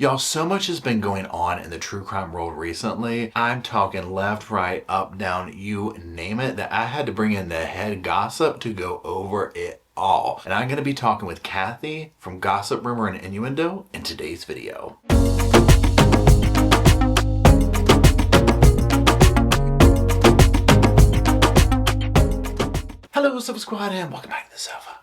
Y'all, so much has been going on in the true crime world recently. I'm talking left, right, up, down, you name it, that I had to bring in the head gossip to go over it all. And I'm going to be talking with Kathy from Gossip, Rumor, and Innuendo in today's video. Hello, Sofa Squad, and welcome back to the sofa.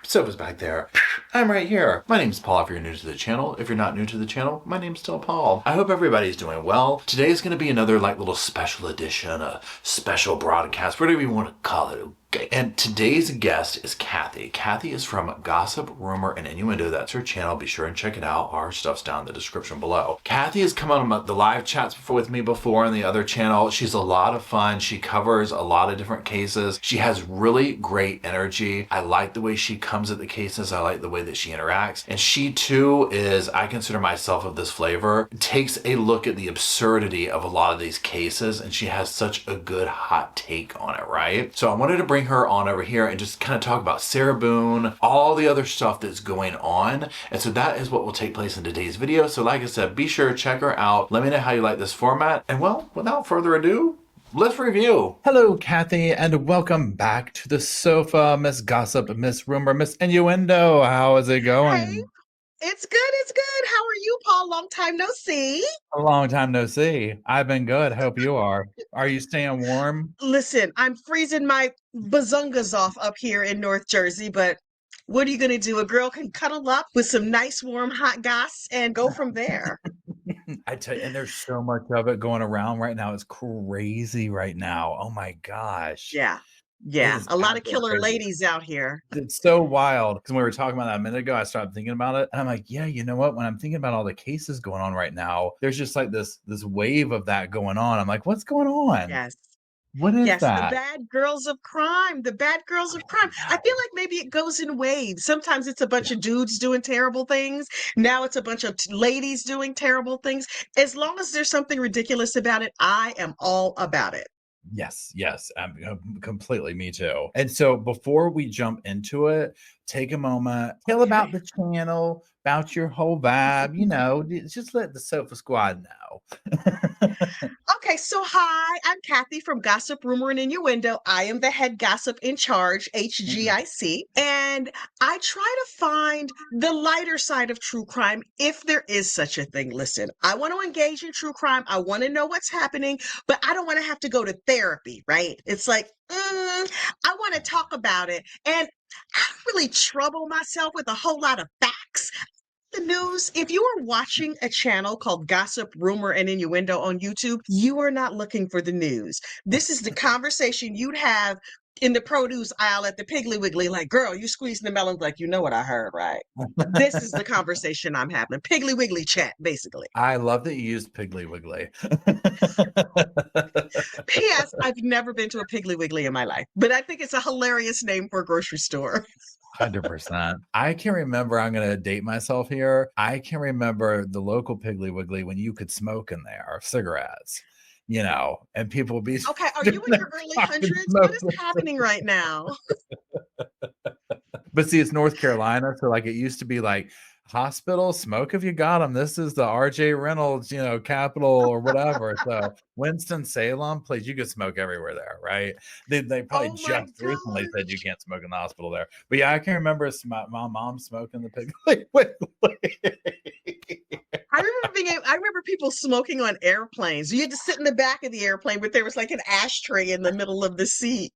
Sofa's back there. I'm right here. My name's Paul if you're new to the channel. If you're not new to the channel, my name's still Paul. I hope everybody's doing well. Today's going to be another little special edition, a special broadcast, whatever you want to call it. Okay. And today's guest is Kathy. Kathy is from Gossip, Rumor, and Innuendo. That's her channel. Be sure and check it out. Our stuff's down in the description below. Kathy has come on the live chats with me before on the other channel. She's a lot of fun. She covers a lot of different cases. She has really great energy. I like the way she comes at the cases. I like the way that she interacts. And she too is, I consider myself of this flavor, takes a look at the absurdity of a lot of these cases, and she has such a good hot take on it, right? So I wanted to bring her on over here and just kind of talk about Sarah Boone, all the other stuff that's going on. And so that is what will take place in today's video. So like I said, be sure to check her out. Let me know how you like this format. And well, without further ado, let's review. Hello, Kathy, and welcome back to the sofa, Miss Gossip, Miss Rumor, Miss Innuendo. How is it going? Hey, it's good. It's good. How are you, Paul? Long time no see. A long time no see. I've been good. Hope you are. Are you staying warm? Listen, I'm freezing my bazungas off up here in North Jersey, but what are you going to do? A girl can cuddle up with some nice, warm, hot goss and go from there. I tell you, and there's so much of it going around right now. It's crazy right now. Oh my gosh. Yeah. It Yeah. is A lot of absolutely killer crazy. ladies out here. It's so wild because when we were talking about that a minute ago, I started thinking about it, and I'm like, yeah, you know what? When I'm thinking about all the cases going on right now, there's just like this wave of that going on. I'm like, what's going on? Yes. What is Yes, the that? bad girls of crime, the bad girls of crime. I feel like maybe it goes in waves. Sometimes it's a bunch of dudes doing terrible things. Now it's a bunch of ladies doing terrible things. As long as there's something ridiculous about it, I am all about it. Yes, yes, completely. Me too. And so before we jump into it, take a moment, tell Okay. about the channel, about your whole vibe. You know, just let the Sofa Squad know. Okay, so hi, I'm Kathy from Gossip, Rumor, and Innuendo. I am the head gossip in charge, HGIC, and I try to find the lighter side of true crime if there is such a thing. Listen, I want to engage in true crime. I want to know what's happening, but I don't want to have to go to therapy, right? It's like, I want to talk about it. And I don't really trouble myself with a whole lot of facts. The news, if you are watching a channel called Gossip, Rumor, and Innuendo on YouTube, you are not looking for the news. This is the conversation you'd have in the produce aisle at the Piggly Wiggly, like, girl, you squeezing the melons like, you know what I heard, right? This is the conversation I'm having. Piggly Wiggly chat, basically. I love that you used Piggly Wiggly. P.S. I've never been to a Piggly Wiggly in my life, but I think it's a hilarious name for a grocery store. 100%. I can remember, I'm going to date myself here. I can remember the local Piggly Wiggly when you could smoke in there, cigarettes, you know, and people would be Okay, are doing you in their your early fucking hundreds? What is smoke. happening right now? But see, it's North Carolina. So like it used to be like hospital, smoke if you got them. This is the RJ Reynolds, you know, capital or whatever. So Winston-Salem, please, you could smoke everywhere there, right? They probably Oh my just recently said you gosh. can't smoke in the hospital there. But yeah, I can remember my mom smoking the Piggly Wiggly. I remember people smoking on airplanes. You had to sit in the back of the airplane, but there was like an ashtray in the middle of the seat.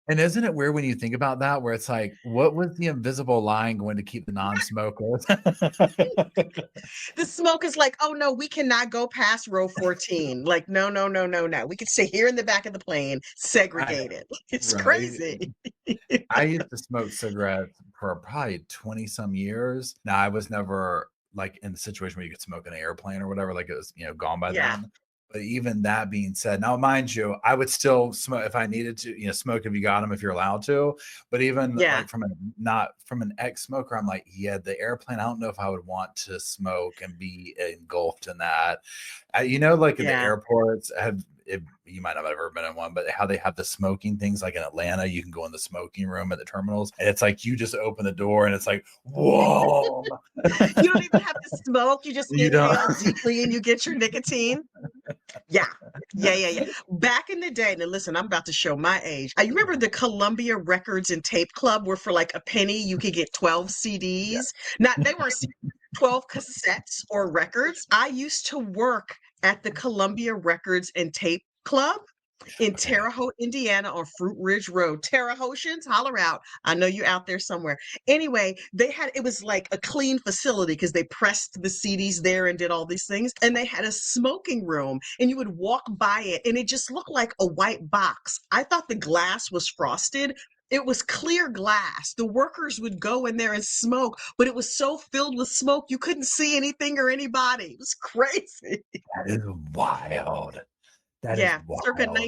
And isn't it weird when you think about that, where it's like, what was the invisible line going to keep the non-smokers? The smoke is like, oh no, we cannot go past row 14. Like, no, no, no, no, no. We could stay here in the back of the plane, I, segregated. It's right. crazy. I used to smoke cigarettes for probably 20 some years. Now I was never like in the situation where you could smoke in an airplane or whatever, like it was, you know, gone by Yeah. then. But even that being said, now mind you, I would still smoke if I needed to, smoke if you got them, if you're allowed to. But even Yeah. like not from an ex-smoker, I'm like, yeah, the airplane, I don't know if I would want to smoke and be engulfed in that. Like in the Yeah. airports, you might not have ever been in one, but how they have the smoking things, like in Atlanta, you can go in the smoking room at the terminals, and it's like you just open the door, and it's like, whoa. You don't even have to smoke. You just You don't. inhale deeply and you get your nicotine. Yeah. Yeah. Back in the day, now listen, I'm about to show my age. I remember the Columbia Records and Tape Club where for like a penny you could get 12 Yeah. CDs. Not they weren't 12 cassettes or records. I used to work at the Columbia Records and Tape Club in Okay. Terre Haute, Indiana on Fruit Ridge Road. Terre Hautians, holler out. I know you're out there somewhere. Anyway, it was like a clean facility because they pressed the CDs there and did all these things. And they had a smoking room and you would walk by it and it just looked like a white box. I thought the glass was frosted. It was clear glass. The workers would go in there and smoke, but it was so filled with smoke you couldn't see anything or anybody. It was crazy. That is wild. That is Yeah, circa wild.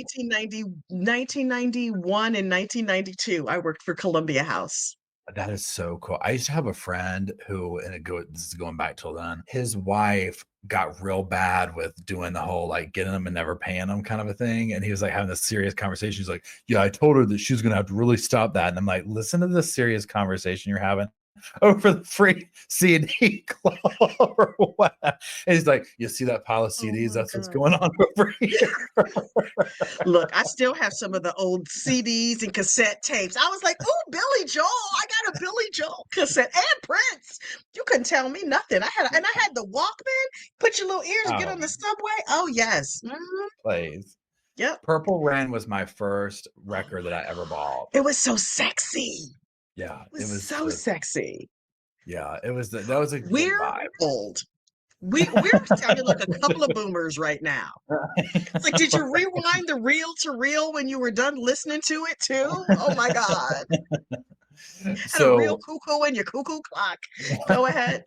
1991 and 1992, I worked for Columbia House. That is so cool. I used to have a friend who, this is going back till then, his wife got real bad with doing the whole like getting them and never paying them kind of a thing. And he was like having this serious conversation. He's like, yeah, I told her that she's going to have to really stop that. And I'm like, listen to this serious conversation you're having over the free CD club or what. And he's like, you see that pile of Oh CDs? my That's what's God. going on over here. Look, I still have some of the old CDs and cassette tapes. I was like, "Ooh, Billy Joel! I got a Billy Joel cassette and Prince." You couldn't tell me nothing. I had the Walkman. Put your little ears, get Oh, on the subway. Oh yes, please. yep. Purple Rain was my first record that I ever bought. It was so sexy. Yeah, It it was was so just, sexy. that was a good We're vibe. old. We're sounding like a couple of boomers right now. It's like, did you rewind the reel to reel when you were done listening to it too? Oh my God. Had a real So cuckoo in your cuckoo clock. Go ahead.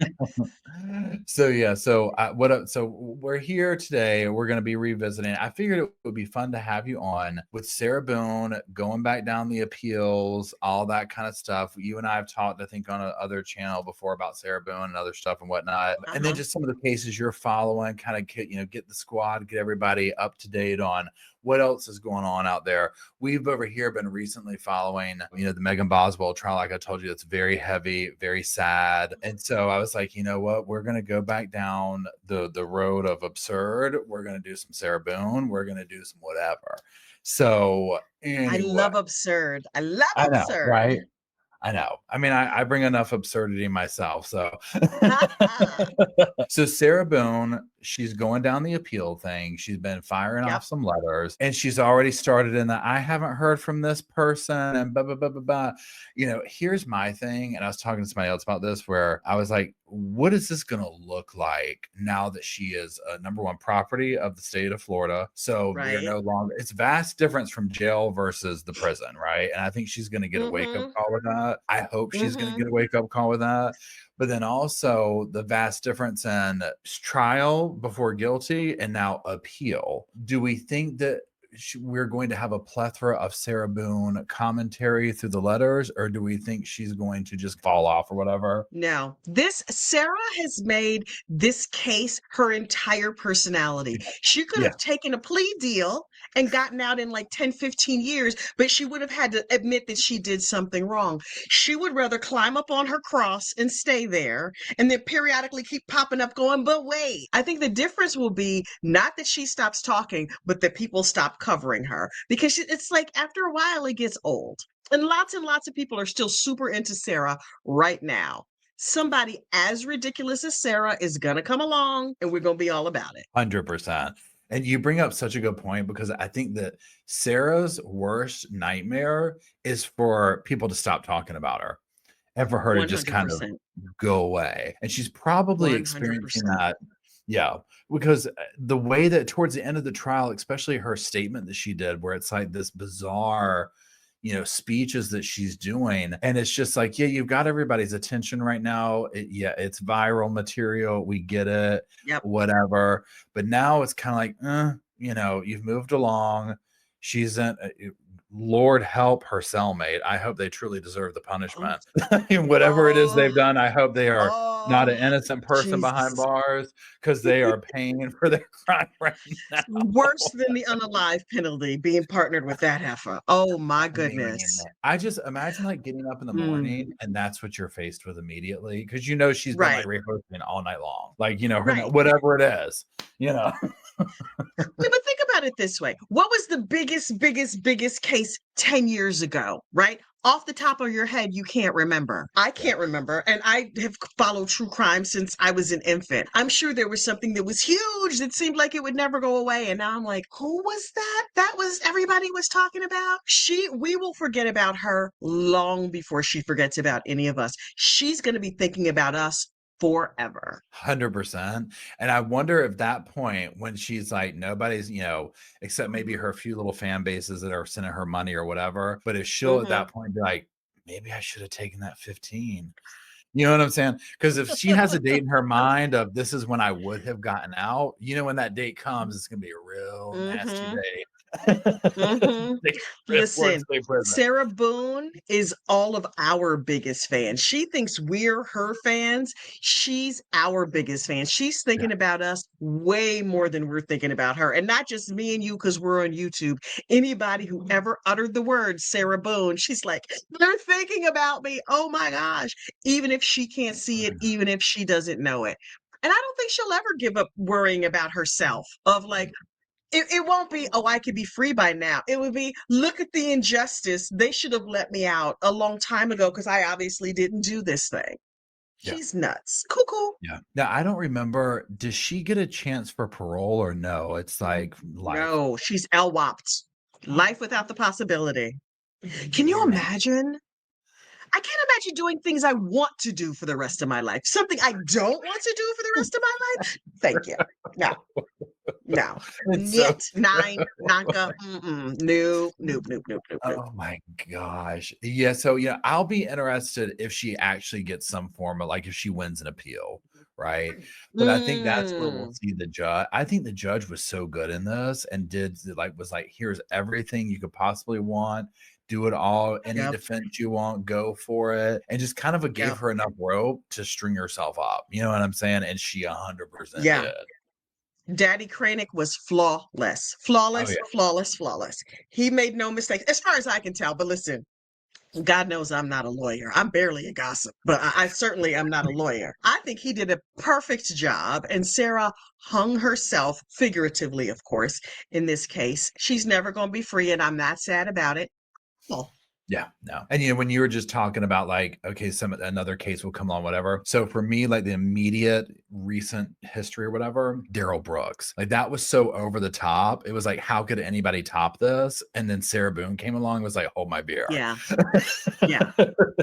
so we're here today. We're going to be revisiting. I figured it would be fun to have you on with Sarah Boone, going back down the appeals, all that kind of stuff. You and I have talked, I think, on another channel before about Sarah Boone and other stuff and whatnot. And then Uh-huh. just some of the cases you're following, kind of get the squad, get everybody up to date on what else is going on out there. We've over here been recently following, the Megan Boswell trial. Like I told you, it's very heavy, very sad. And so I was like, you know what? We're going to go back down the road of absurd. We're going to do some Sarah Boone. We're going to do some whatever. So I anyway, love absurd. I love I know, absurd. right? I know. I mean, I bring enough absurdity myself. So, so Sarah Boone, she's going down the appeal thing. She's been firing Yep. off some letters, and she's already started in the I haven't heard from this person and blah blah blah blah blah. Here's my thing, and I was talking to somebody else about this, where I was like, what is this going to look like now that she is a number one property of the state of Florida? So we are Right. no longer. It's vast difference from jail versus the prison, right? And I think she's going to get a wake up Mm-hmm. call with that. I hope she's going to Mm-hmm. get a wake up call with that. But then also the vast difference in trial before guilty and now appeal. Do we think that we're going to have a plethora of Sarah Boone commentary through the letters, or do we think she's going to just fall off or whatever? No, this Sarah has made this case her entire personality. She could Yeah. have taken a plea deal and gotten out in like 10, 15 years, but she would have had to admit that she did something wrong. She would rather climb up on her cross and stay there and then periodically keep popping up going, but wait. I think the difference will be not that she stops talking, but that people stop covering her because it's like after a while it gets old. And lots of people are still super into Sarah right now. Somebody as ridiculous as Sarah is going to come along and we're going to be all about it. 100%. And you bring up such a good point, because I think that Sarah's worst nightmare is for people to stop talking about her and for her to just kind of 100%. go away. And she's probably experiencing 100%. that. Yeah, because the way that towards the end of the trial, especially her statement that she did, where it's like this bizarre, speeches that she's doing. And it's just like, yeah, you've got everybody's attention right now. It's viral material. We get it, Yep. whatever. But now it's kind of like, you've moved along. She's in, Lord help her cellmate. I hope they truly deserve the Oh, punishment. Whatever it is oh, they've done, I hope they are not oh, an innocent person behind Jesus. bars, because they are paying for their crime right now. Worse than the unalive penalty being partnered with that heifer. Oh my I mean, goodness. I just imagine like getting up in the Mm, morning and that's what you're faced with immediately, because she's been like right, rehearsing all night long, like right. whatever it is, you know. I mean, but think about it this way. What was the biggest case 10 years ago, right? Off the top of your head, you can't remember. I Yeah. can't remember. And I have followed true crime since I was an infant. I'm sure there was something that was huge that seemed like it would never go away. And now I'm like, who was that? That was everybody was talking about. We will forget about her long before she forgets about any of us. She's going to be thinking about us forever. 100%. And I wonder if that point when she's like, nobody's, except maybe her few little fan bases that are sending her money or whatever, but if she'll at Hmm. that point be like, maybe I should have taken that 15. You know what I'm saying? Because if she has a date in her mind of this is when I would have gotten out, when that date comes, it's gonna be a real nasty Hmm. day. Hmm. Worst Listen, day prison. Sarah Boone is all of our biggest fan. She thinks we're her fans. She's our biggest fan. She's Yeah. thinking about us way more than we're thinking about her. And not just me and you, because we're on YouTube. Anybody who ever uttered the word Sarah Boone, she's like, they're thinking about me. Oh my gosh. Even if she can't see it, even if she doesn't know it. And I don't think she'll ever give up worrying about herself, of like, it won't be, oh, I could be free by now. It would be, look at the injustice. They should have let me out a long time ago because I obviously didn't do this thing. Yeah. She's nuts. Cuckoo. Yeah. Now I don't remember, does she get a chance for parole or no? It's like life. No, she's LWOPed. Life without the possibility. Can you Man. imagine? I can't imagine doing things I want to do for the rest of my life. Something I don't want to do for the rest of my life? Thank you. No, no. It's so Niet, nine, nanka, mm-mm. Nope, nope, nope, nope, nope, nope. Oh my gosh. Yeah, so I'll be interested if she actually gets some form of, like, if she wins an appeal, right? But I think that's where we'll Mm. see the judge. I think the judge was so good in this and was like, here's everything you could possibly want. Do it all. Any Yep, defense you want, go for it. And just kind of gave yep. her enough rope to string herself up. You know what I'm saying? And she 100% Yeah. did. Daddy Kranick was flawless. Oh Flawless, yeah. flawless, flawless. He made no mistakes, as far as I can tell. But listen, God knows I'm not a lawyer. I'm barely a gossip, but I certainly am not a lawyer. I think he did a perfect job, and Sarah hung herself, figuratively, of course, in this case. She's never going to be free, and I'm not sad about it. Oh, Yeah, no. And when you were just talking about like, okay, another case will come on, whatever. So for me, like the immediate recent history or whatever, Daryl Brooks, like that was so over the top. It was like, how could anybody top this? And then Sarah Boone came along and was like, hold my beer. yeah, yeah.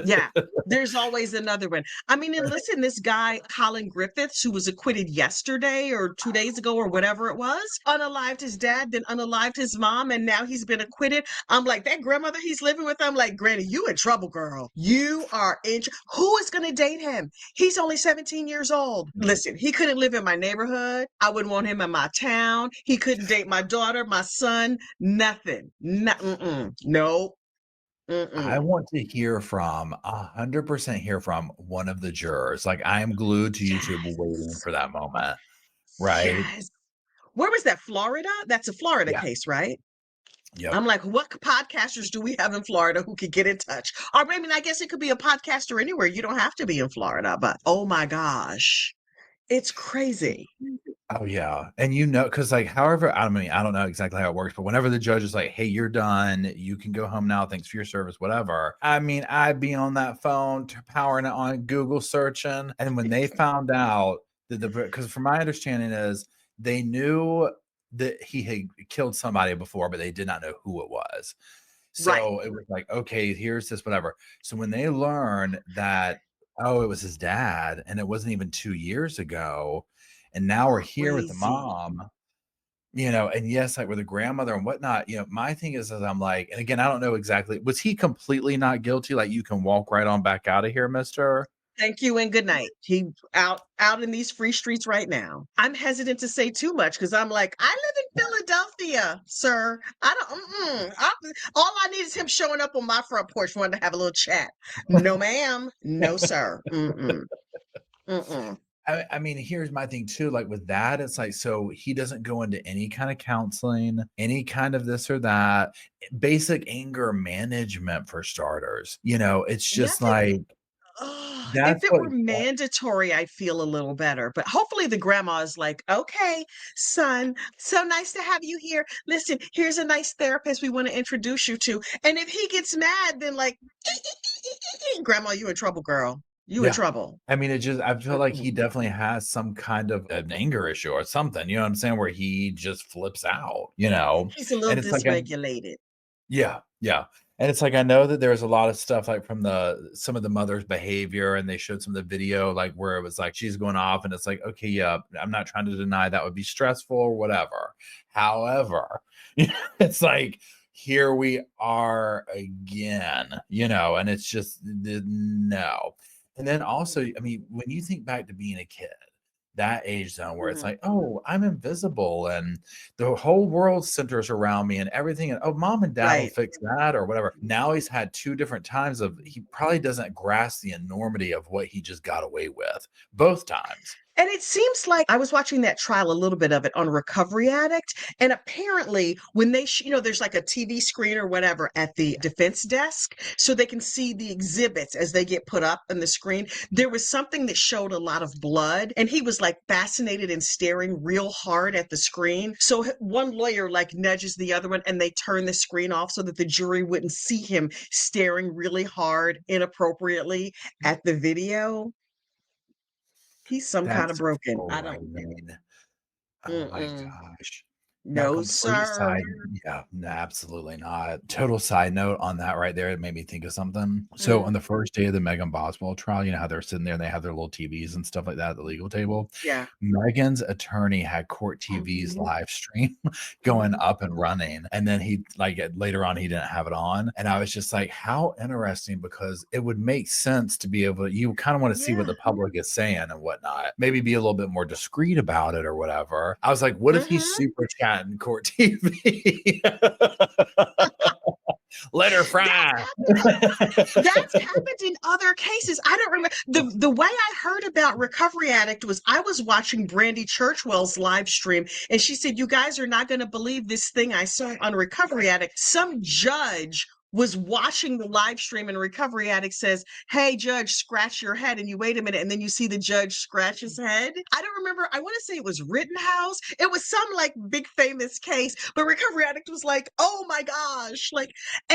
Yeah, there's always another one. I mean, and listen, this guy, Colin Griffiths, who was acquitted yesterday or 2 days ago or whatever it was, unalived his dad, then unalived his mom, and now he's been acquitted. I'm like, that grandmother he's living with, I'm like, Granny, you in trouble, girl. You are in Who is going to date him? He's only 17 years old. Listen, he couldn't live in my neighborhood. I wouldn't want him in my town. He couldn't date my daughter, my son, nothing. No, mm-mm. No. I Mm-mm. want to hear from 100% hear from one of the jurors. Like I am glued to YouTube waiting Yes. for that moment. Right. Yes. Where was that? Florida? That's a Florida Yeah. case, right? Yep. I'm like, what podcasters do we have in Florida who could get in touch? Or maybe, I guess it could be a podcaster anywhere. You don't have to be in Florida, but oh my gosh, it's crazy. Oh yeah. And because like however, I mean, I don't know exactly how it works, but whenever the judge is like, hey, you're done, you can go home now, thanks for your service, whatever. I mean, I'd be on that phone powering it on Google searching. And when they found out that because from my understanding is they knew that he had killed somebody before, but they did not know who it was. Right. So it was like, okay, here's this, whatever. So when they learn that, oh, it was his dad and it wasn't even 2 years ago, and now we're here with the Crazy. mom. and yes, like with a grandmother and whatnot, my thing is that I'm like, and again, I don't know exactly, was he completely not guilty? Like, you can walk right on back out of here, mister? Thank you and good night. He out in these free streets right now. I'm hesitant to say too much because I'm like, I live in Philadelphia, sir. I don't. All I need is him showing up on my front porch, wanting to have a little chat. No, ma'am. No, sir. Mm-mm. Mm-mm. I mean, here's my thing too. Like with that, it's like, so he doesn't go into any kind of counseling, any kind of this or that, basic anger management for starters. It's just Nothing. like, If that's it what, were mandatory, I'd feel a little better. But hopefully the grandma is like, okay, son, so nice to have you here. Listen, here's a nice therapist we want to introduce you to. And if he gets mad, then like, grandma, you in trouble, girl. You in yeah. trouble. I mean, I feel like he Mm-mm. definitely has some kind of an anger issue or something, you know what I'm saying? Where he just flips out, He's a little and it's like, dysregulated. yeah, yeah. And it's like, I know that there's a lot of stuff like from some of the mother's behavior, and they showed some of the video like where it was like she's going off, and it's like, okay, yeah, I'm not trying to deny that would be stressful or whatever. However, it's like, here we are again, and it's just no. And then also, I mean, when you think back to being a kid, that age zone where it's Mhm. like, oh, I'm invisible and the whole world centers around me and everything. And oh, mom and dad will Right. fix that or whatever. Now he's had two different times of he probably doesn't grasp the enormity of what he just got away with both times. And it seems like I was watching that trial, a little bit of it on Recovery Addict. And apparently, when there's like a TV screen or whatever at the defense desk, so they can see the exhibits as they get put up on the screen. There was something that showed a lot of blood, and he was like fascinated and staring real hard at the screen. So one lawyer like nudges the other one, and they turn the screen off so that the jury wouldn't see him staring really hard inappropriately at the video. He's some kind of That's broken. I don't. frightening. Oh my Mm-mm. gosh. Now, No, complete sir. side, yeah, no, absolutely not. Total side note on that right there, it made me think of something. So Mm, on the first day of the Megan Boswell trial, you know how they're sitting there and they have their little TVs and stuff like that at the legal table. yeah. Megan's attorney had Court TV's live stream going Mhm. up and running, and then he like later on he didn't have it on, and I was just like, how interesting, because it would make sense to be able to, you kind of want to see what Yeah. the public is saying and whatnot, maybe be a little bit more discreet about it or whatever. I was like, what if he's Mhm. super chatting Court TV? Let her That's fry. happened. That's happened in other cases. I don't remember the way I heard about Recovery Addict was I was watching Brandy Churchwell's live stream, and she said, "You guys are not going to believe this thing I saw on Recovery Addict. Some judge was watching the live stream, and Recovery Addict says, 'Hey, judge, scratch your head,' and you wait a minute, and then you see the judge scratch his head. I don't remember. I want to say it was Rittenhouse. It was some like big famous case, but Recovery Addict was like, 'Oh my gosh!' Like."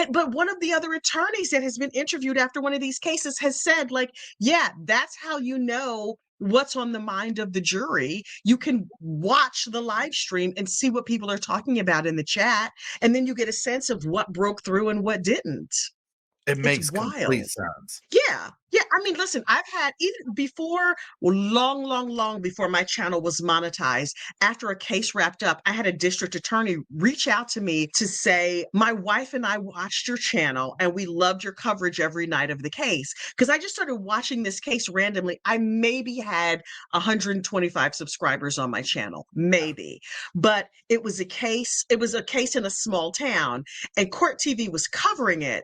But one of the other attorneys that has been interviewed after one of these cases has said, like, yeah, that's how you know what's on the mind of the jury. You can watch the live stream and see what people are talking about in the chat, and then you get a sense of what broke through and what didn't. It It's makes complete wild. sense. Yeah. Yeah. I mean, listen, I've had even before, well, long, long, long before my channel was monetized, after a case wrapped up, I had a district attorney reach out to me to say, my wife and I watched your channel and we loved your coverage every night of the case. Because I just started watching this case randomly. I maybe had 125 subscribers on my channel, maybe. But it was a case in a small town, and Court TV was covering it,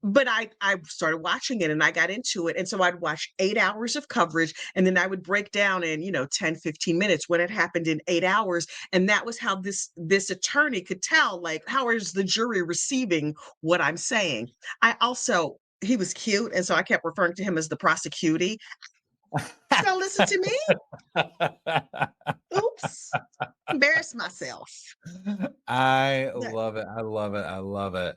but I started watching it and I got into it. And so I'd watch 8 hours of coverage, and then I would break down in, 10, 15 minutes what had happened in 8 hours. And that was how this attorney could tell, like, how is the jury receiving what I'm saying? He was cute. And so I kept referring to him as the prosecutee. So listen to me. Oops. Embarrass myself. I That- love it. I love it. I love it.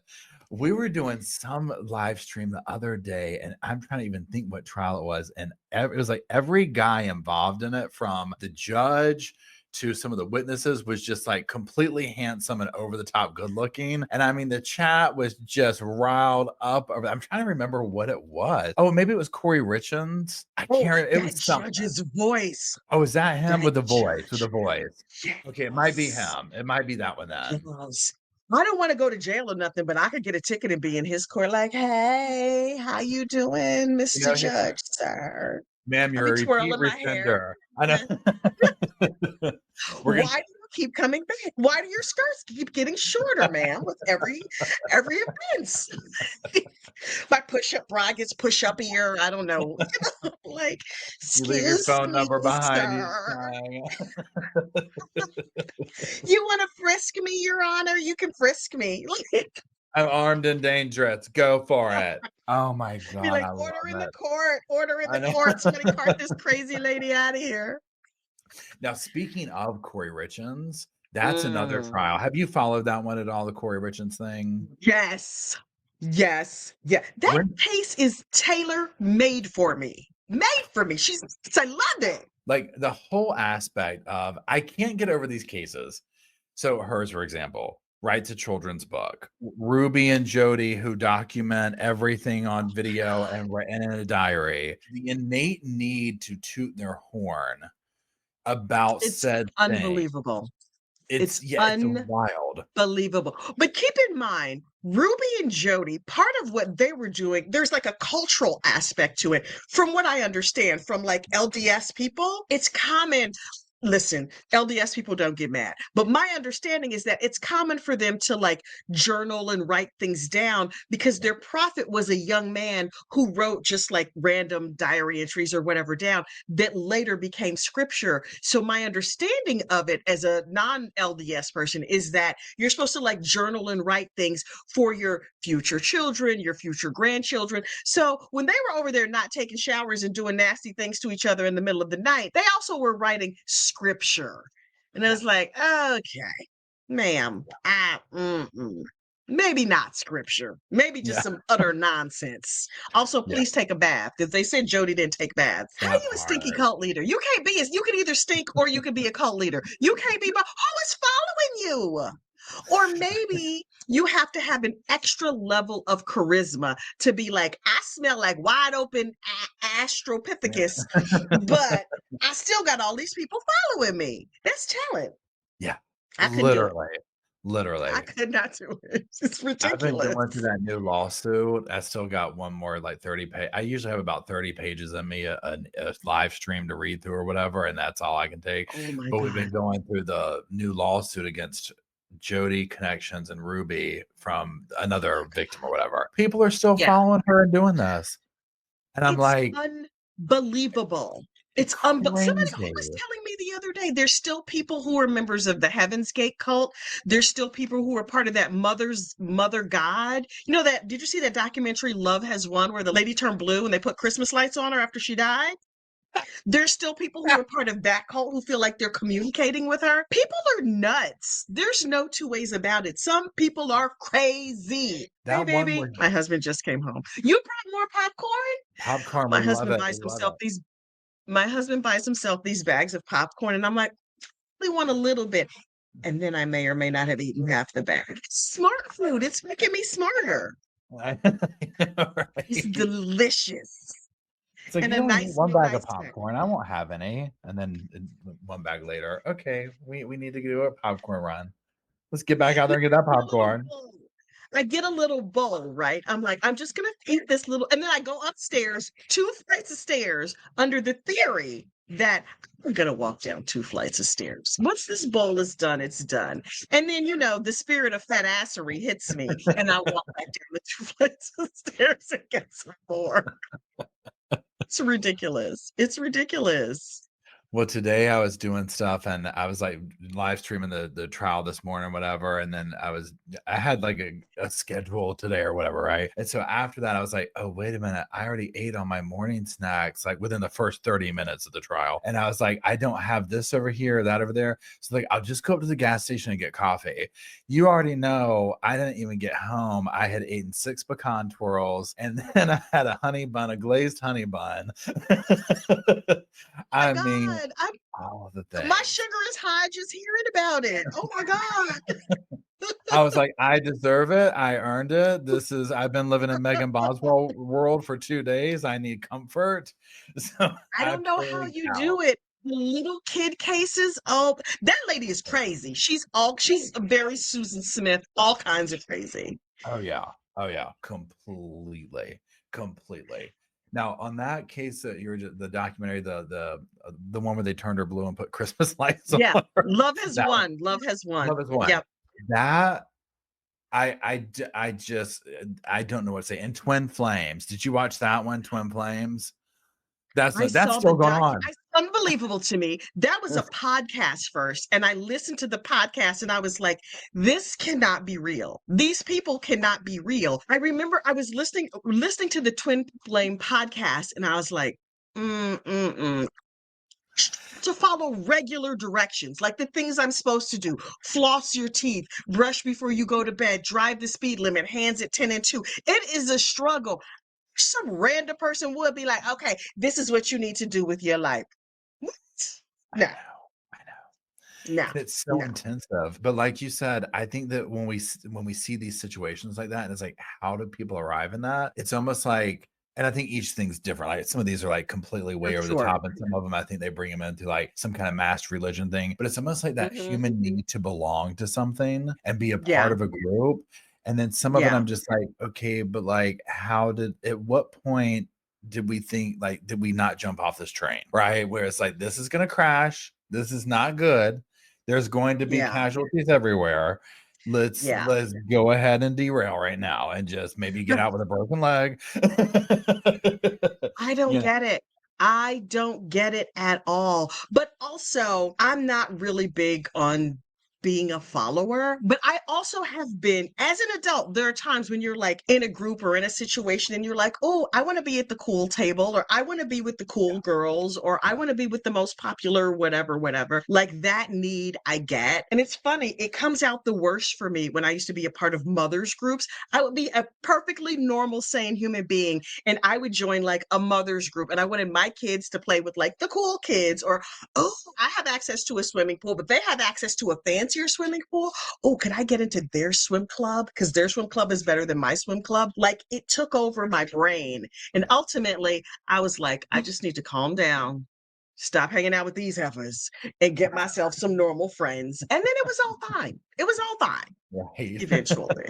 We were doing some live stream the other day, and I'm trying to even think what trial it was. And it was like every guy involved in it, from the judge to some of the witnesses was just like completely handsome and over the top good looking. And I mean, the chat was just riled up. I'm trying to remember what it was. Oh, maybe it was Corey Richens. I can't remember. It that was something. judge's voice. Oh, is that him That with the voice? judge. With the voice. Okay, it might be Yes. him. It might be that one then. Yes. I don't want to go to jail or nothing, but I could get a ticket and be in his court like, hey, how you doing, Mr. Judge, sir? Ma'am, I'll you're be a repeat twirling my hair. offender. I know. Why do you keep coming back? Why do your skirts keep getting shorter, ma'am, with every offense? My push-up bra gets push-uppier. I don't know. Like, You leave your excuse phone me, number behind you. sir. You want to frisk me, Your Honor? You can frisk me. I'm armed and dangerous. Go for it. Oh my God. Be like, I order love in the it. court. Order in I the know. court. Somebody cart this crazy lady out of here. Now, speaking of Corey Richens, that's another trial. Have you followed that one at all, the Corey Richens thing? Yes. Yes. Yeah. That case is tailor-made for me. Made for me. I loved it. Like the whole aspect of, I can't get over these cases. So hers, for example, writes a children's book. Ruby and Jody, who document everything on video and in a diary. The innate need to toot their horn about said unbelievable. Thing. It's wild. Unbelievable. But keep in mind, Ruby and Jody, part of what they were doing, there's like a cultural aspect to it. From what I understand, from like LDS people, it's common. Listen, LDS people don't get mad. But my understanding is that it's common for them to like journal and write things down because their prophet was a young man who wrote just like random diary entries or whatever down that later became scripture. So my understanding of it as a non-LDS person is that you're supposed to like journal and write things for your future children, your future grandchildren. So when they were over there not taking showers and doing nasty things to each other in the middle of the night, they also were writing scripture. And I was like, okay, ma'am, maybe not scripture, maybe just some utter nonsense. Also, please take a bath because they said Jody didn't take baths. How are you a stinky cult leader? You can't be, you can either stink or you can be a cult leader. You can't be, who is following you? Or maybe you have to have an extra level of charisma to be like, I smell like wide open Astropithecus, but I still got all these people following me. That's talent. Yeah. I couldn't do it. Literally. I could not do it. It's ridiculous. I've been going through that new lawsuit. I still got one more like 30 page. I usually have about 30 pages in me, a live stream to read through or whatever, and that's all I can take. But we've been going through the new lawsuit against Jody Connections and Ruby from another victim or whatever. People are still following her and doing this. And I'm like, unbelievable. It's somebody who was telling me the other day, there's still people who are members of the Heaven's Gate cult. There's still people who are part of that mother god. You know that, did you see that documentary Love Has Won where the lady turned blue and they put Christmas lights on her after she died? There's still people who are part of that cult who feel like they're communicating with her. People are nuts. There's no two ways about it. Some people are crazy. Hey, baby. My husband just came home. You brought more popcorn? Popcorn. My husband buys himself these bags of popcorn, and I'm like, we want a little bit. And then I may or may not have eaten half the bag. Smart food. It's making me smarter. It's delicious. It's like, and you only need one bag of popcorn. I won't have any. And then one bag later, okay, we need to do a popcorn run. Let's get back out there and get that popcorn. I get a little bowl, right? I'm like, I'm just going to eat this little, and then I go upstairs, 2 flights of stairs under the theory that I'm going to walk down 2 flights of stairs. Once this bowl is done, it's done. And then, the spirit of fat assery hits me and I walk back down the 2 flights of stairs and get some more. It's ridiculous. It's ridiculous. Well, today I was doing stuff and I was like live streaming the trial this morning, whatever. And then I had like a schedule today or whatever, right? And so after that, I was like, oh, wait a minute. I already ate on my morning snacks like within the first 30 minutes of the trial. And I was like, I don't have this over here, that over there. So like, I'll just go up to the gas station and get coffee. You already know I didn't even get home. I had eaten 6 pecan twirls and then I had a glazed honey bun. I mean, God. all the My things. sugar is high just hearing about it. Oh my God. I was like, I deserve it. I earned it. I've been living in Megan Boswell world for 2 days. I need comfort. So I I don't know how pigged you out. do it. The little kid cases. Oh, that lady is crazy. She's very Susan Smith, all kinds of crazy. Oh yeah. Oh yeah. Completely. Completely. Now, on that case that you were just the documentary, the one where they turned her blue and put Christmas lights on Yeah. her, Love has that one, won. Love has won. Love is One. Yep. That I just I don't know what to say. And Twin Flames. Did you watch that one, Twin Flames? I That's saw the still going doc. on. It's unbelievable to me. That was a podcast first, and I listened to the podcast, and I was like, "This cannot be real. These people cannot be real." I remember I was listening to the Twin Flame podcast, and I was like, "Mm." To follow regular directions, like the things I'm supposed to do: floss your teeth, brush before you go to bed, drive the speed limit, hands at 10 and 2. It is a struggle. Some random person would be like, okay, this is what you need to do with your life. What? I No, know. I know. no, And it's so no. intensive. But like you said, I think that when we see these situations like that, and it's like, how do people arrive in that? It's almost like, and I think each thing's different. Like some of these are like completely For way over the sure. top, and some of them I think they bring them into like some kind of mass religion thing. But it's almost like that Hmm. human need to belong to something and be a part Yeah, of a group. And then some of it, yeah. I'm just like, okay, but like, at what point did we think, like, did we not jump off this train? Right. Where it's like, this is going to crash. This is not good. There's going to be Yeah, casualties everywhere. yeah. Let's go ahead and derail right now and just maybe get out with a broken leg. I don't You know, get it. I don't get it at all. But also, I'm not really big on being a follower, but I also have been, as an adult, there are times when you're like in a group or in a situation and you're like, oh, I want to be at the cool table, or I want to be with the cool girls, or I want to be with the most popular, whatever, whatever. Like that need I get. And it's funny, it comes out the worst for me when I used to be a part of mothers groups. I would be a perfectly normal, sane human being, and I would join like a mother's group, and I wanted my kids to play with like the cool kids, or oh, I have access to a swimming pool, but they have access to a fancier swimming pool. Oh, could I get into their swim club? Because their swim club is better than my swim club. Like it took over my brain. And ultimately, I was like, I just need to calm down, stop hanging out with these heifers, and get myself some normal friends. And then it was all fine. It was all fine right. eventually.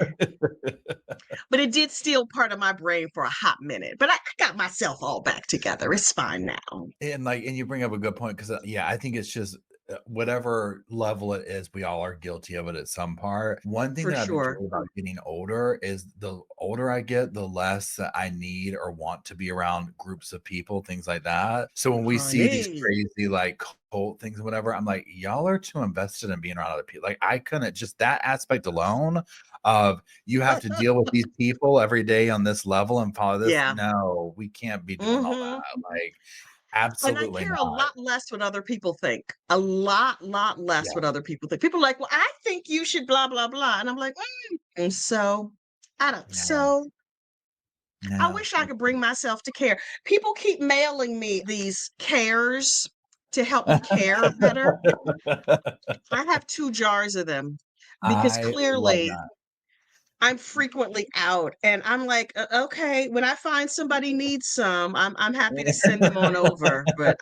But it did steal part of my brain for a hot minute. But I got myself all back together. It's fine now. And like, and you bring up a good point because yeah, I think it's just whatever level it is, we all are guilty of it at some part. One thing For that I've sure. enjoyed about getting older is the older I get, the less that I need or want to be around groups of people, things like that. So when we see these Honey. crazy like cult things and whatever, I'm like, y'all are too invested in being around other people. Like I couldn't, just that aspect alone of you have to deal with these people every day on this level and follow this. Yeah. No, we can't be doing all Hmm. that. Like And I absolutely care a not. lot less what other people think. A lot less Yeah. what other people think. People are like, well, I think you should blah, blah, blah. And I'm like, and so I don't. No, So I no. wish I could bring myself to care. People keep mailing me these cares to help me care better. I have 2 jars of them because I love clearly that. I'm frequently out, and I'm like, okay, when I find somebody needs some, I'm happy to send them on over, but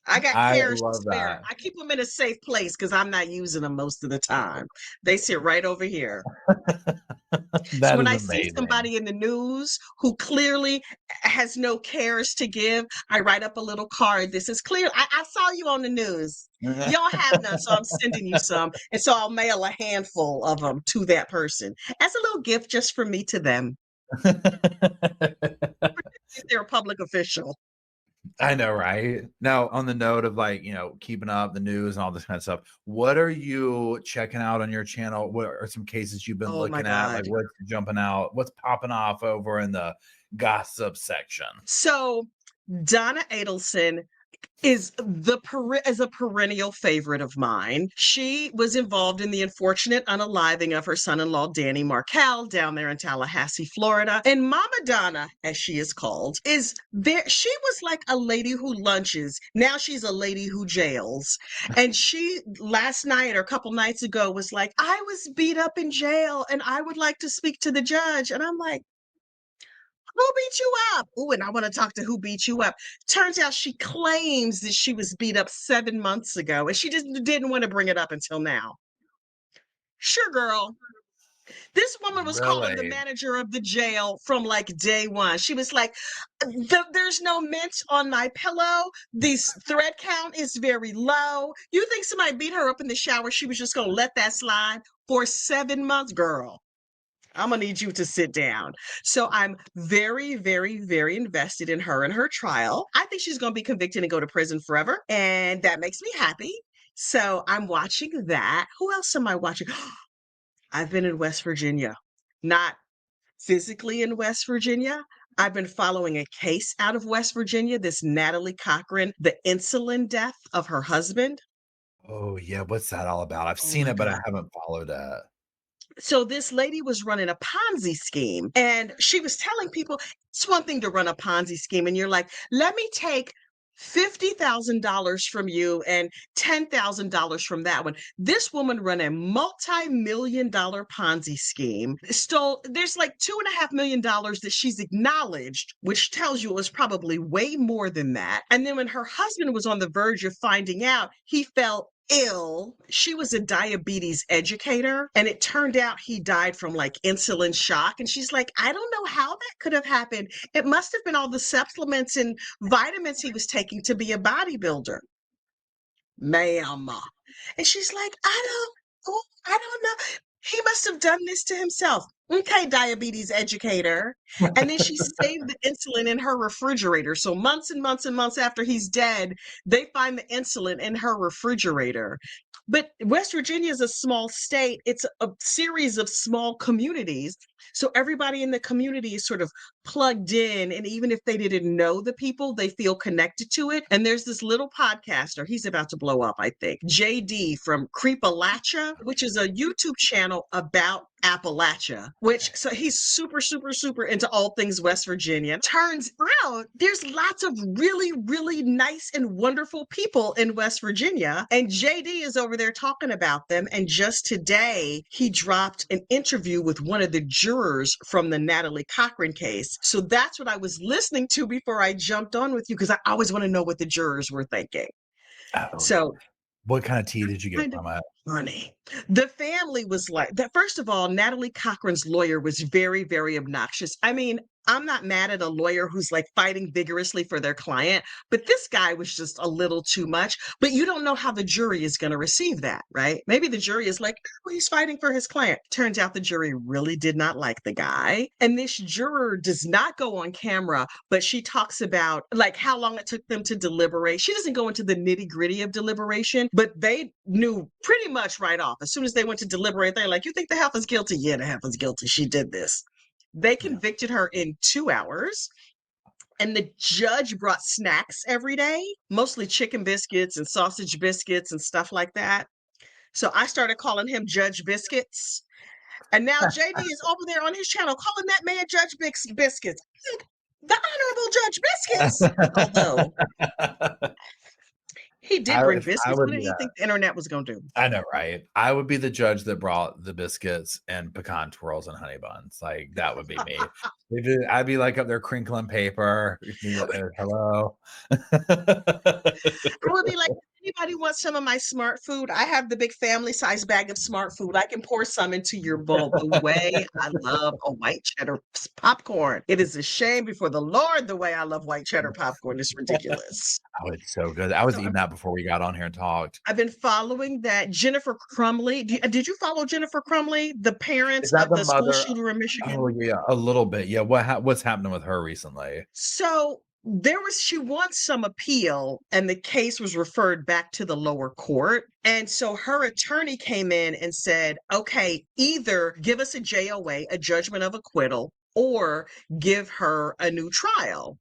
I got I cares to love spare. that. I keep them in a safe place because I'm not using them most of the time. They sit right over here. So That when is I see amazing. somebody in the news who clearly has no cares to give, I write up a little card. This is clear. I saw you on the news. You don't have none, so I'm sending you some. And so I'll mail a handful of them to that person as a little gift just for me to them. If they're a public official. I know, right? Now, on the note of like, keeping up the news and all this kind of stuff, what are you checking out on your channel? What are some cases you've been Oh my looking at? Like God. what's jumping out? What's popping off over in the gossip section? So Donna Adelson is a perennial favorite of mine. She was involved in the unfortunate unaliving of her son-in-law, Danny Markel, down there in Tallahassee, Florida. And Mama Donna, as she is called, is there. She was like a lady who lunches. Now she's a lady who jails. And she last night or a couple nights ago was like, I was beat up in jail and I would like to speak to the judge. And I'm like, who beat you up? Ooh, and I want to talk to who beat you up. Turns out she claims that she was beat up 7 months ago, and she just didn't want to bring it up until now. Sure, girl. This woman was calling the Really? manager of the jail from like day one. She was like, there's no mint on my pillow. This thread count is very low. You think somebody beat her up in the shower? She was just going to let that slide for 7 months? Girl, I'm going to need you to sit down. So I'm very, very, very invested in her and her trial. I think she's going to be convicted and go to prison forever. And that makes me happy. So I'm watching that. Who else am I watching? I've been in West Virginia, not physically in West Virginia. I've been following a case out of West Virginia, this Natalie Cochran, the insulin death of her husband. Oh, yeah. What's that all about? I've Oh seen my it, but I God. haven't followed it. So this lady was running a Ponzi scheme and she was telling people it's one thing to run a Ponzi scheme and you're like, let me take $50,000 from you and $10,000 from that one. This woman ran a multi-million-dollar Ponzi scheme, stole, there's like $2.5 million that she's acknowledged, which tells you it was probably way more than that. And then when her husband was on the verge of finding out, he fell ill. She was a diabetes educator, and it turned out he died from like insulin shock. And she's like, I don't know how that could have happened. It must have been all the supplements and vitamins he was taking to be a bodybuilder. Ma'am. And she's like, I don't know. He must have done this to himself. Okay, diabetes educator. And then she saved the insulin in her refrigerator. So months and months and months after he's dead, they find the insulin in her refrigerator. But West Virginia is a small state. It's a series of small communities. So everybody in the community is sort of plugged in. And even if they didn't know the people, they feel connected to it. And there's this little podcaster, he's about to blow up, I think, JD from Creepalachia, which is a YouTube channel about Appalachia, so he's super, super, super into all things West Virginia. Turns out there's lots of really, really nice and wonderful people in West Virginia. And JD is over there talking about them. And just today, he dropped an interview with one of the jurors from the Natalie Cochran case. So that's what I was listening to before I jumped on with you, because I always want to know what the jurors were thinking. Oh, So what kind of tea did you get from it? funny. The family was like that. First of all, Natalie Cochran's lawyer was very, very obnoxious. I mean, I'm not mad at a lawyer who's like fighting vigorously for their client, but this guy was just a little too much. But you don't know how the jury is going to receive that, right? Maybe the jury is like, oh, he's fighting for his client. Turns out the jury really did not like the guy. And this juror does not go on camera, but she talks about like how long it took them to deliberate. She doesn't go into the nitty gritty of deliberation, but they knew pretty much right off. As soon as they went to deliberate, they're like, you think the half is guilty? Yeah, the half is guilty. She did this. They convicted her in 2 hours. And the judge brought snacks every day, mostly chicken biscuits and sausage biscuits and stuff like that. So I started calling him Judge Biscuits. And now JD is over there on his channel calling that man Judge Biscuits. The Honorable Judge Biscuits. Although he did bring biscuits. What did he think the internet was going to do? I know, right? I would be the judge that brought the biscuits and pecan twirls and honey buns. Like, that would be me. I'd be like up there crinkling paper. Hello. I would be like, anybody want some of my smart food? I have the big family size bag of smart food. I can pour some into your bowl. The way I love a white cheddar popcorn. It is a shame before the Lord the way I love white cheddar popcorn. It's ridiculous. Oh, it's so good. I was eating that before we got on here and talked. I've been following that. Jennifer Crumley. Did you follow Jennifer Crumley, the parents of the school shooter in Michigan? Oh, yeah, a little bit. Yeah. What's happening with her recently? So she won some appeal and the case was referred back to the lower court. And so her attorney came in and said, okay, either give us a JOA, a judgment of acquittal, or give her a new trial.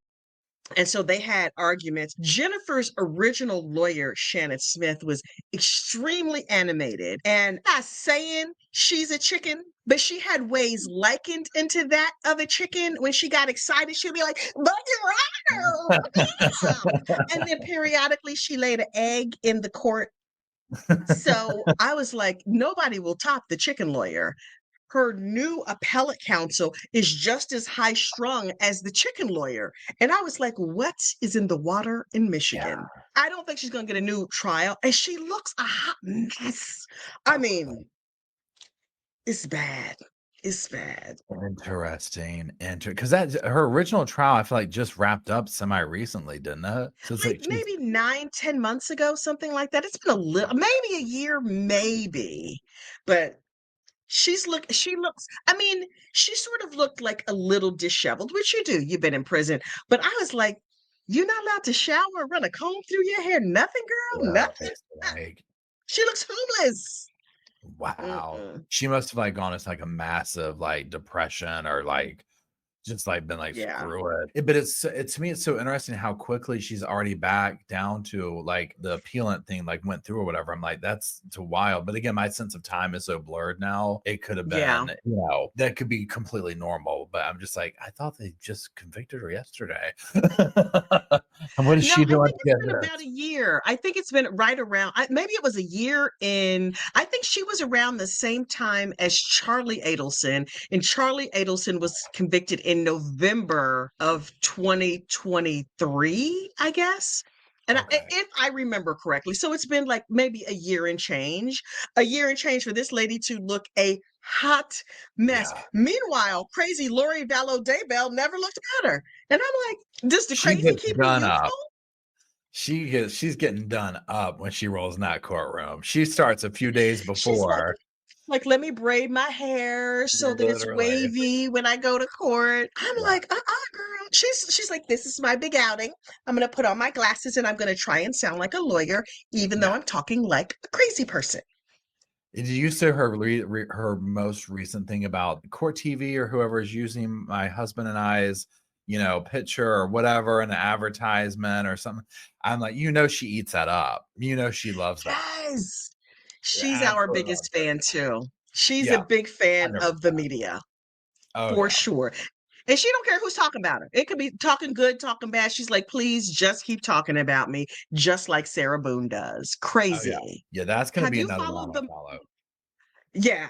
And so they had arguments. Jennifer's original lawyer, Shannon Smith, was extremely animated. And I'm not saying she's a chicken, but she had ways likened into that of a chicken. When she got excited, she'd be like, "But Your Honor, yeah." And then periodically she laid an egg in the court. So I was like, nobody will top the chicken lawyer. Her new appellate counsel is just as high strung as the chicken lawyer. And I was like, what is in the water in Yeah. Michigan? I don't think she's going to get a new trial. And she looks a hot mess. I mean, it's bad. It's bad. Interesting. Because that her original trial, I feel like just wrapped up semi recently, didn't it? So it's Like like she's maybe 9, 10 months ago, something like that. It's been a little, maybe a year, maybe. But she looks, I mean, she sort of looked like a little disheveled, which you do. You've been in prison. But I was like, you're not allowed to shower, run a comb through your hair, nothing, girl, nothing. it's like, She looks homeless. wow. Mm-mm. She must have like gone into like a massive like depression or like just like been like Yeah. screw it. But to me it's so interesting how quickly she's already back down to like the appealant thing like went through or whatever. I'm like, that's too wild. But again, my sense of time is so blurred now. It could have Yeah. been, you know, that could be completely normal. But I'm just like, I thought they just convicted her yesterday. And what is No, she I doing think to it's get been about this? a year. I think it's been right around, maybe it was a year in, I think she was around the same time as Charlie Adelson. And Charlie Adelson was convicted in November of 2023, I guess. And Okay. if I remember correctly. So it's been like maybe a year and change for this lady to look a hot mess. Yeah. Meanwhile, crazy Lori Vallow Daybell never looked better. And I'm like, does the She crazy gets keep her done youthful? up. She's getting done up when she rolls in that courtroom. She starts a few days She's before. let me braid my hair so that it's Literally. wavy when I go to court. I'm Yeah. like, girl. She's like, this is my big outing. I'm gonna put on my glasses and I'm gonna try and sound like a lawyer, even though Yeah. I'm talking like a crazy person. Did you say her most recent thing about court TV or whoever is using my husband and I's, you know, picture or whatever in an advertisement or something? I'm like, you know, she eats that up. You know, she loves that. Yes. Yeah, She's our absolutely loves biggest it. fan too. She's a Yeah, big fan of the 100%. media Oh for yeah. sure. And she don't care who's talking about her. It could be talking good, talking bad. She's like, please just keep talking about me, just like Sarah Boone does. Oh yeah. Crazy. Yeah, that's gonna Have be you another one followed I'll the follow. Yeah.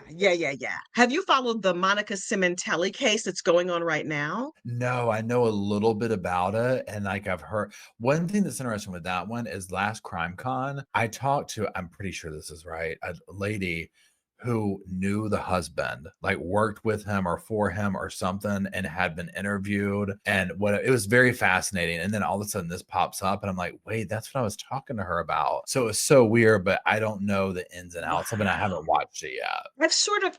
Have you followed the Monica Simontelli case that's going on right now? No, I know a little bit about it, and, like, I've heard one thing that's interesting with that one is last CrimeCon, I talked to I'm pretty sure this is right, a lady who knew the husband, like, worked with him or for him or something and had been interviewed, and what it was very fascinating, and then all of a sudden this pops up, and I'm like, "Wait, that's what I was talking to her about." So, it's so weird, but I don't know the ins and outs of it, and I haven't Wow. watched it yet.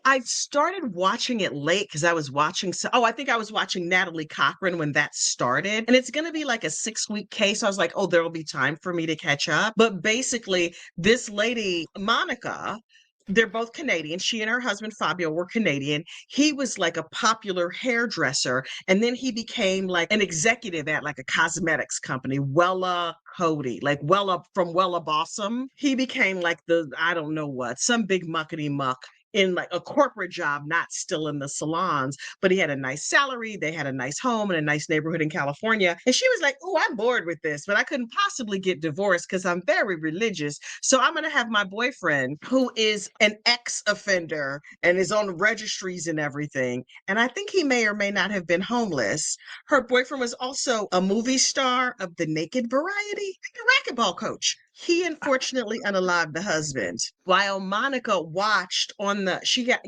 I started watching it late because I was watching I think I was watching Natalie Cochran when that started. And it's gonna be like a 6-week case. I was like, oh, there'll be time for me to catch up. But basically, this lady, Monica, they're both Canadian. She and her husband Fabio were Canadian. He was like a popular hairdresser, and then he became like an executive at like a cosmetics company, Wella Cody, like Wella from Wella Bossum. He became like the I don't know what, some big muckety muck in like a corporate job, not still in the salons, but he had a nice salary. They had a nice home in a nice neighborhood in California. And she was like, oh, I'm bored with this, but I couldn't possibly get divorced because I'm very religious. So I'm going to have my boyfriend, who is an ex offender and is on registries and everything. And I think he may or may not have been homeless. Her boyfriend was also a movie star of the Naked Variety, like a racquetball coach. He unfortunately unalived the husband while Monica watched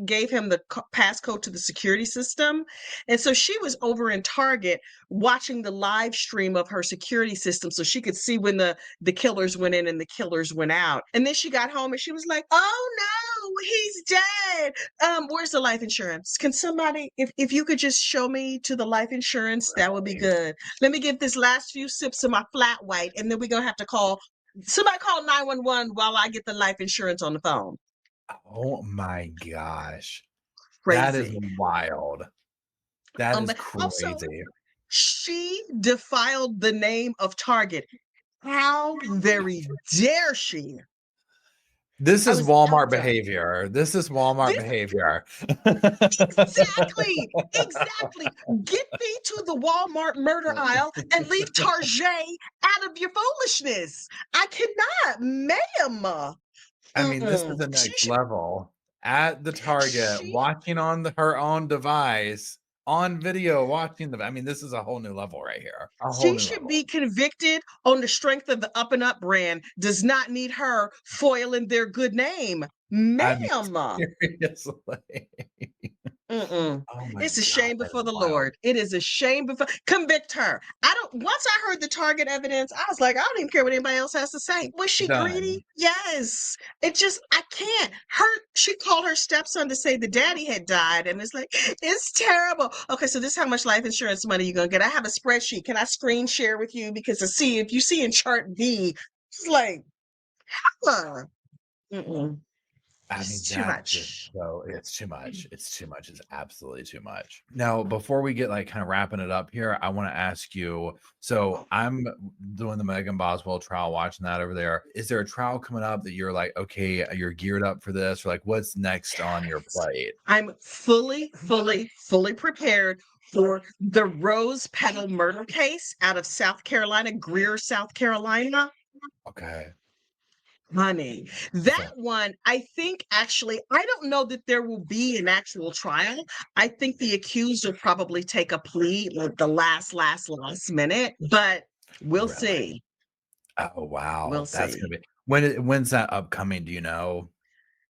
gave him the passcode to the security system. And so she was over in Target watching the live stream of her security system so she could see when the killers went in and the killers went out. And then she got home and she was like, oh no, he's dead. Where's the life insurance? Can somebody, if you could just show me to the life insurance, that would be Right. good. Let me get this last few sips of my flat white, and then we're gonna have to somebody call 911 while I get the life insurance on the phone. Oh my gosh. That is Crazy. wild. That is But also, crazy. She defiled the name of Target. How very dare she? This I is was Walmart outdone. behavior. This is Walmart This behavior. exactly, exactly. Get thee to the Walmart murder aisle and leave Target out of your foolishness. I cannot, ma'am. I mean, this is Mm-mm. the next level. At the Target, She watching on her own device, on video, watching I mean, this is a whole new level right here. A whole she new should level. be convicted on the strength of the Up and Up brand. Does not need her foiling their good name, I mean, ma'am. seriously. Mm-mm. Oh my It's a God, shame that is before the wild. Lord. It is a shame before convict her. I don't once I heard the Target evidence, I was like, I don't even care what anybody else has to say. Was she Done. greedy? Yes. It just I can't. She called her stepson to say the daddy had died, and it's like, it's terrible. Okay, so this is how much life insurance money you're gonna get. I have a spreadsheet. Can I screen share with you? Because to see if you see in chart B, it's like, huh. Mm-mm. I mean, Just too that's just much. so it's too much. It's too much. It's absolutely too much. Now, before we get like kind of wrapping it up here, I want to ask you. So I'm doing the Megan Boswell trial, watching that over there. Is there a trial coming up that you're like, okay, you're geared up for this, or like what's next on your plate? I'm fully prepared for the Rose Petal murder case out of South Carolina, Greer, South Carolina. Okay. Honey, that So one, I think actually, I don't know that there will be an actual trial. I think the accused will probably take a plea like the last minute, but we'll really? see. Oh We'll wow. That's see. gonna be when's that upcoming? Do you know?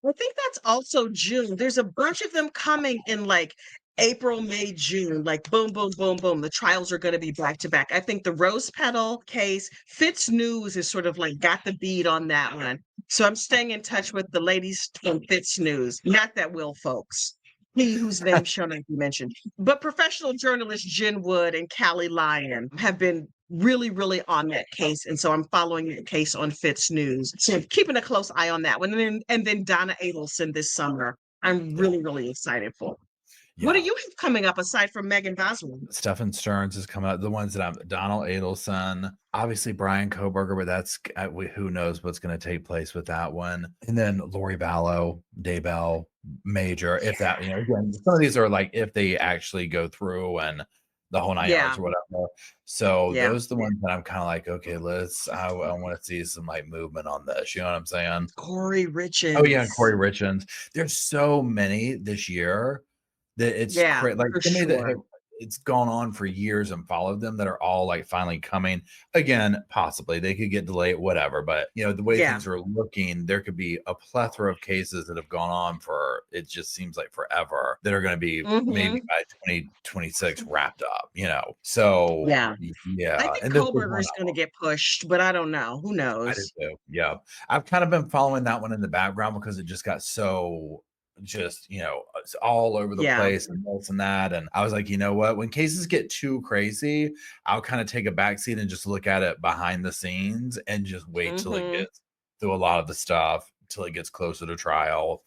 I think that's also June. There's a bunch of them coming in like April, May, June, like boom, boom, boom, boom. The trials are going to be back to back. I think the Rose Petal case, Fitz News is sort of like got the beat on that one. So I'm staying in touch with the ladies from Fitz News, not that Will folks. He whose name shall not be mentioned. But professional journalist Jen Wood and Callie Lyon have been really on that case. And so I'm following the case on Fitz News. So I'm keeping a close eye on that one. And then Donna Adelson this summer. I'm Yeah. really excited for. What do Yeah. you have coming up aside from Megan Boswell? Stefan Stearns is coming out. The ones that I'm Donald Adelson, obviously Brian Koberger, but that's who knows what's going to take place with that one. And then Lori Vallow, Daybell, Major. If that, again, some of these are like if they actually go through and the whole 9 yards Yeah, or whatever. So yeah. those are the ones that I'm kind of like, okay, I want to see some like movement on this. You know what I'm saying? Corey Oh yeah, Richens. Corey Richards. There's so many this year that it's Yeah, like for so many that sure. have it's gone on for years and followed them that are all like finally coming again. Possibly they could get delayed, whatever. But the way Yeah. things are looking, there could be a plethora of cases that have gone on for it just seems like forever that are going to be maybe Hmm. by 2026 wrapped up. So Yeah. I yeah, think and this is Koberger one is of going to them. get pushed, but I don't know. Who I do knows? too. Yeah. I've kind of been following that one in the background because it just got so just, it's all over the Yeah. place and this and that. And I was like, you know what? When cases get too crazy, I'll kind of take a backseat and just look at it behind the scenes and just wait till it Hmm. gets through a lot of the stuff, till it gets closer to trial,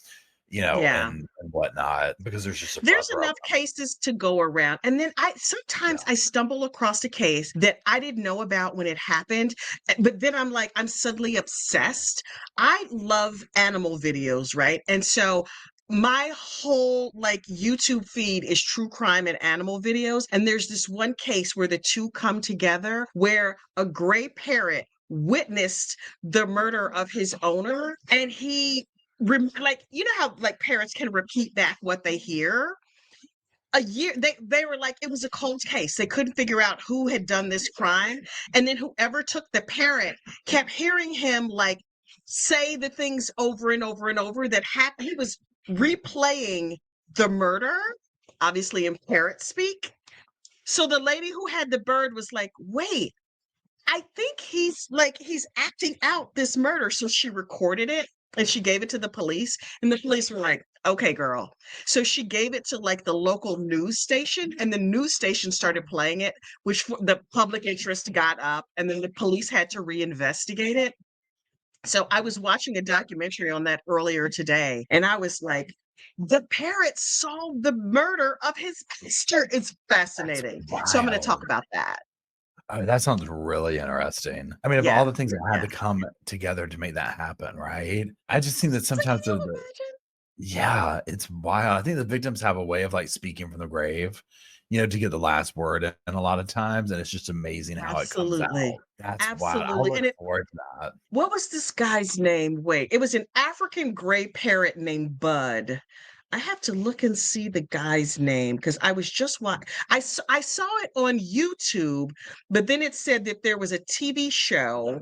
Yeah. and whatnot, because there's just a There's plethora of enough them. cases to go around. And then I sometimes Yeah. I stumble across a case that I didn't know about when it happened, but then I'm like, I'm suddenly obsessed. I love animal videos, right? And so my whole like YouTube feed is true crime and animal videos. And there's this one case where the two come together where a gray parrot witnessed the murder of his owner and he like how like parents can repeat back what they hear. A year they were like it was a cold case. They couldn't figure out who had done this crime, and then whoever took the parent kept hearing him like say the things over and over and over that happened. He was replaying the murder, obviously in parrot speak. So the lady who had the bird was like, wait, I think he's acting out this murder. So she recorded it and she gave it to the police. And the police were like, okay, girl. So she gave it to like the local news station, and the news station started playing it, which the public interest got up, and then the police had to reinvestigate it. So I was watching a documentary on that earlier today, and I was like, the parrot solved the murder of his sister. It's That's fascinating. So I'm going to talk wild. about that. Oh, that sounds really interesting. I mean, of all Yeah. the things that had Yeah. to come together to make that happen, right? I just think that So can sometimes you the imagine? yeah, it's wild. I think the victims have a way of like speaking from the grave, to get the last word and a lot of times, and it's just amazing how it comes Absolutely. out. That's wild. I'll Absolutely. look And forward to that. what was this guy's name? Wait, it was an African gray parrot named Bud. I have to look and see the guy's name because I was just watching. I saw it on YouTube, but then it said that there was a TV show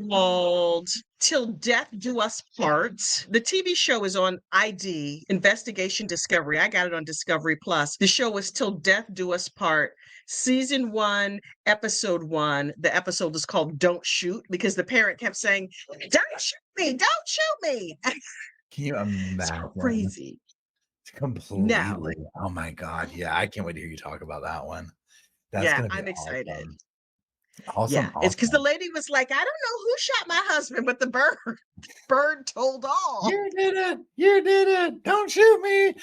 called Till Death Do Us Part. The TV show is on ID, Investigation Discovery. I got it on Discovery Plus. The show was Till Death Do Us Part. Season 1, episode 1. The episode is called Don't Shoot because the parent kept saying, "Don't shoot me, don't shoot me." Can you It's imagine? crazy. Now, Completely. Oh my God. Yeah, I can't wait to hear you talk about that one. That's yeah, gonna be I'm excited. awesome. Awesome, Yeah, it's because the awesome. lady was like, "I don't know who shot my husband, but the bird told all." You did it. You did it. Don't shoot me.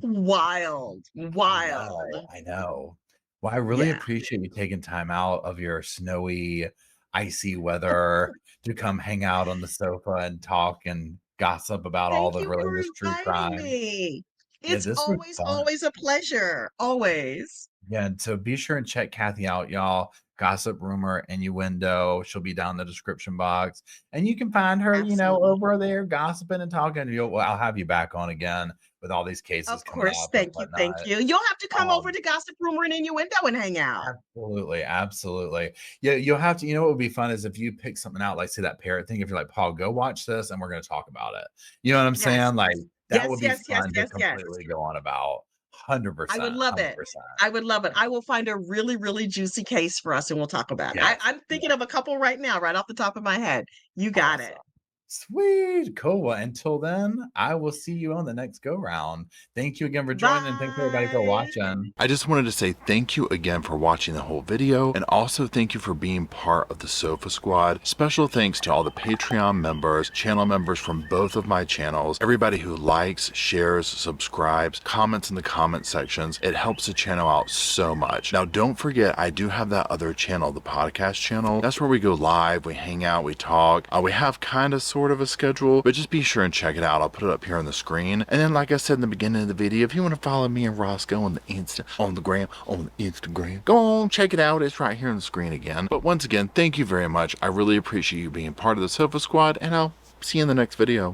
Wild, I know, wild. I know. Well, I really Yeah. appreciate you taking time out of your snowy, icy weather to come hang out on the sofa and talk and gossip about all Thank the you really for this true inviting crime. me. Yeah, It's this was always, fun. always a pleasure. Always. Yeah, and so be sure and check Kathy out, y'all. Gossip, rumor, innuendo. She'll be down in the description box, and you can find her, Absolutely. over there gossiping and talking. Well, I'll have you back on again with all these cases Of coming course. up and Thank you. Thank whatnot. you. You'll have to come over Um, to Gossip Rumor and Innuendo and hang out. Absolutely, absolutely. Yeah, you'll have to. What would be fun is if you pick something out, like say that parrot thing. If you're like, Paul, go watch this, and we're going to talk about it. You know what I'm Yes. saying? Like that Yes, would be yes, yes, fun to yes, yes. completely go on about. Hundred I would percent, love hundred it. percent. I would love it. I will find a really, really juicy case for us and we'll talk about it. Yes, I'm thinking of a couple right now, right off the top of my head. You got awesome. it. Sweet, cool. Well, until then, I will see you on the next go round. Thank you again for joining, and thanks everybody for Bye. watching. I just wanted to say thank you again for watching the whole video, and also thank you for being part of the Sofa Squad. Special thanks to all the Patreon members, channel members from both of my channels, everybody who likes, shares, subscribes, comments in the comment sections. It helps the channel out so much. Now, don't forget, I do have that other channel, the podcast channel. That's where we go live, we hang out, we talk. We have kind of sort of a schedule, but just be sure and check it out. I'll put it up here on the screen. And then, like I said in the beginning of the video, if you want to follow me and Rosco on the Instagram, go on, check it out. It's right here on the screen again. But once again, thank you very much. I really appreciate you being part of the Sofa Squad, and I'll see you in the next video.